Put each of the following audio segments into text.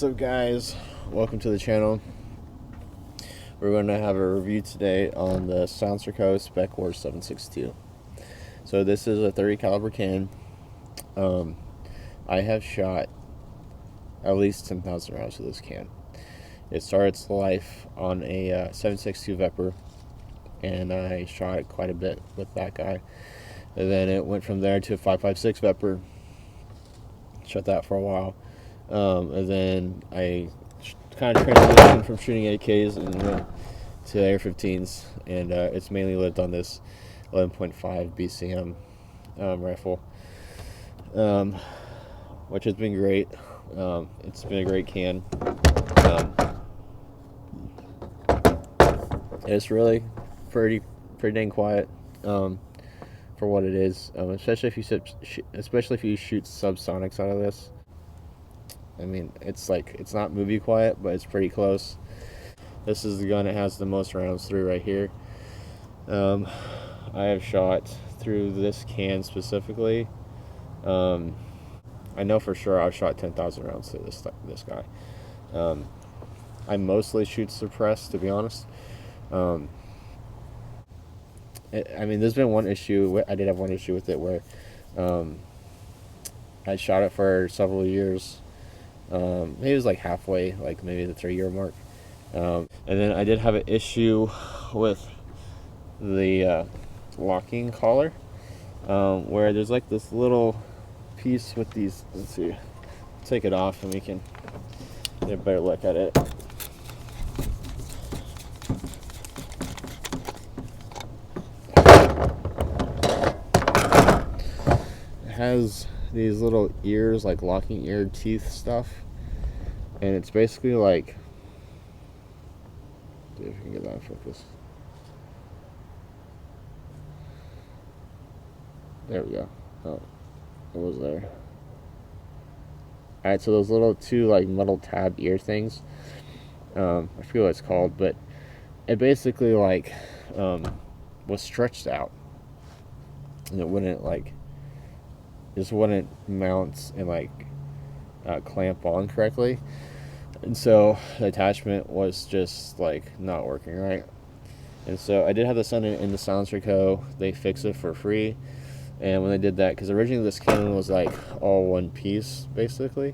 What's up, guys? Welcome to the channel. We're going to have a review today on the Silencerco Specwar 7.62. So this is a 30 caliber can. I have shot at least 10,000 rounds with this can. It started its life on a 7.62 Vepr, and I shot quite a bit with that guy. And then it went from there to a 5.56 Vepr. Shot that for a while. And then I kind of transitioned from shooting AKs and went to AR-15s, and it's mainly lived on this 11.5 BCM rifle, which has been great. It's been a great can. It's really pretty dang quiet for what it is, especially if you shoot subsonics out of this. I mean, it's not movie quiet, but it's pretty close. This is the gun that has the most rounds through right here. I have shot through this can specifically. I know for sure I've shot 10,000 rounds through this guy. I mostly shoot suppressed, to be honest. I mean, there's been one issue. I did have one issue with it where I shot it for several years. Maybe it was like halfway, like maybe the 3-year mark. And then I did have an issue with the locking collar, where there's like this little piece with these. Let's see, take it off and we can get a better look at it. It has these little ears, like locking ear teeth stuff, and it's basically like, see if we can get that in focus. There we go. Oh, it was there. Alright, so those little two like metal tab ear things, I forget what it's called, but it basically like was stretched out, and it wouldn't just wouldn't mount and clamp on correctly, and so the attachment was just not working right. And so I did have to send it into Silencerco. They fixed it for free. And when they did that, because originally this can was all one piece, basically,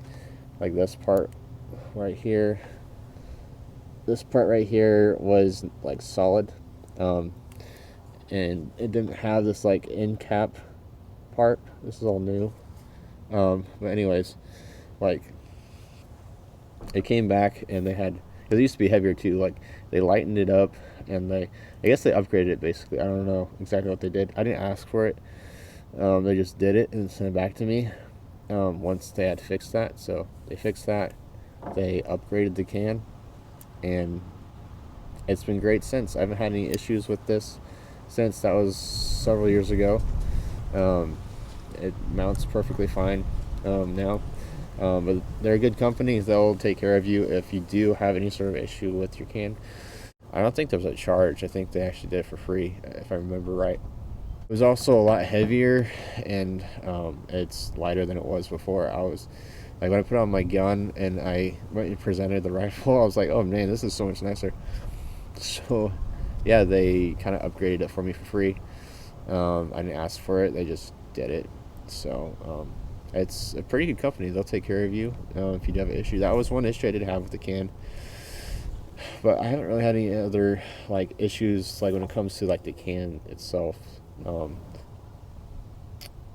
like this part right here. This part right here was solid, and it didn't have this end cap part. This is all new. But anyways, it came back, and they had, it used to be heavier too. They lightened it up, and I guess they upgraded it basically. I don't know exactly what they did. I didn't ask for it. They just did it and sent it back to me once they had fixed that. So they fixed that. They upgraded the can, and it's been great since. I haven't had any issues with this since. That was several years ago. It mounts perfectly fine now. But they're a good company. They'll take care of you if you do have any sort of issue with your can. I don't think there was a charge. I think they actually did it for free, if I remember right. It was also a lot heavier, and it's lighter than it was before. I was when I put on my gun and I went and presented the rifle, I was like, oh man, this is so much nicer. So yeah, they kind of upgraded it for me for free. I didn't ask for it, they just did it. So it's a pretty good company. They'll take care of you if you do have an issue. That was one issue I did have with the can, but I haven't really had any other issues when it comes to the can itself.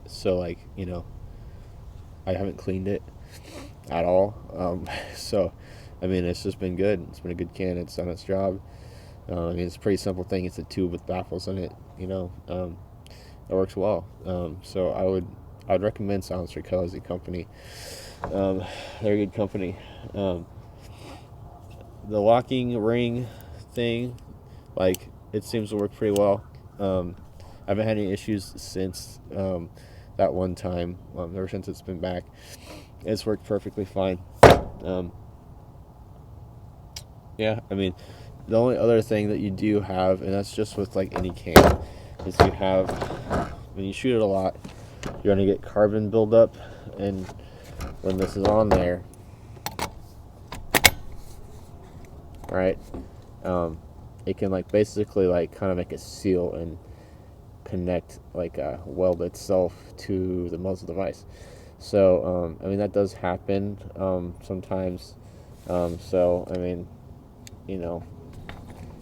So I haven't cleaned it at all. So I mean, it's just been good. It's been a good can. It's done its job. I mean, it's a pretty simple thing. It's a tube with baffles in it. It works well. So I would recommend Silencerco as a company. They're a good company. The locking ring thing, it seems to work pretty well. I haven't had any issues since that one time. Ever since it's been back, it's worked perfectly fine. Yeah, I mean, the only other thing that you do have, and that's just with any can, is you have, when you shoot it a lot, you're going to get carbon buildup, and when this is on there, right? It can like basically like kind of make a seal and connect like weld itself to the muzzle device. So I mean that does happen sometimes. So I mean, you know,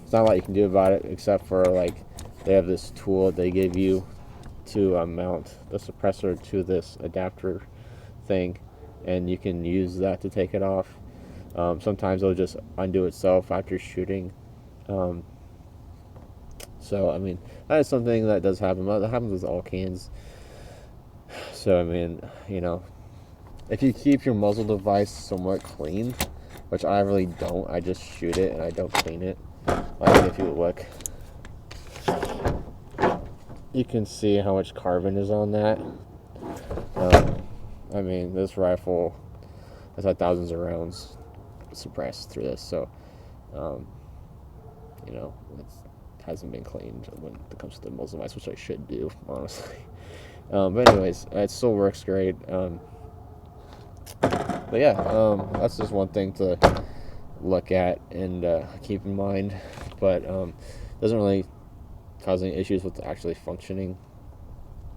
it's not a lot you can do about it except for like they have this tool that they give you to mount the suppressor to this adapter thing, and you can use that to take it off. Sometimes it'll just undo itself after shooting. So I mean that is something that does happen. That happens with all cans. So I mean, you know, if you keep your muzzle device somewhat clean, which I really don't, I just shoot it and I don't clean it. Like if you look, you can see how much carbon is on that. I mean, this rifle has had thousands of rounds suppressed through this, so you know, it hasn't been cleaned when it comes to the muzzle device, which I should do, honestly. But anyways, it still works great. But yeah, that's just one thing to look at and keep in mind. But doesn't really cause any issues with actually functioning.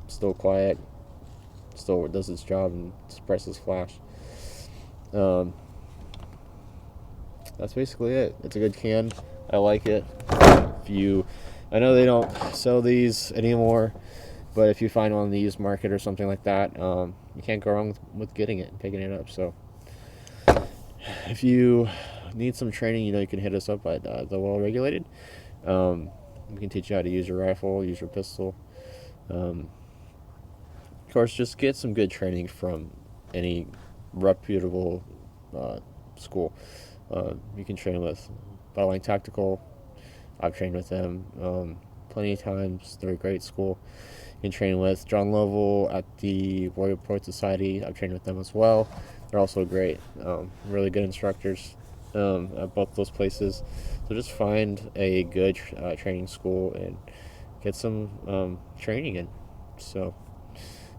Still quiet. Still does its job and suppresses flash. That's basically it. It's a good can. I like it. I know they don't sell these anymore, but if you find one on the used market or something like that, you can't go wrong with getting it and picking it up. So if you need some training, you can hit us up at the Well Regulated. We can teach you how to use your rifle, use your pistol. Of course, just get some good training from any reputable school. You can train with Battleline Tactical. I've trained with them plenty of times. They're a great school. You can train with John Lovell at the Warrior Port Society. I've trained with them as well. They're also great. Really good instructors at both those places. So just find a good training school and get some training in. So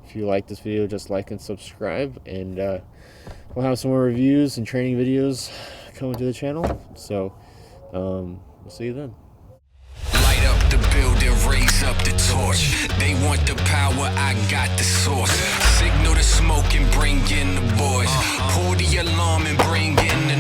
if you like this video, just like and subscribe, and we'll have some more reviews and training videos coming to the channel. So we'll see you then. Light up the building, raise up the torch. They want the power, I got the source. Signal the smoke and bring in the boys. Pull the alarm and bring in the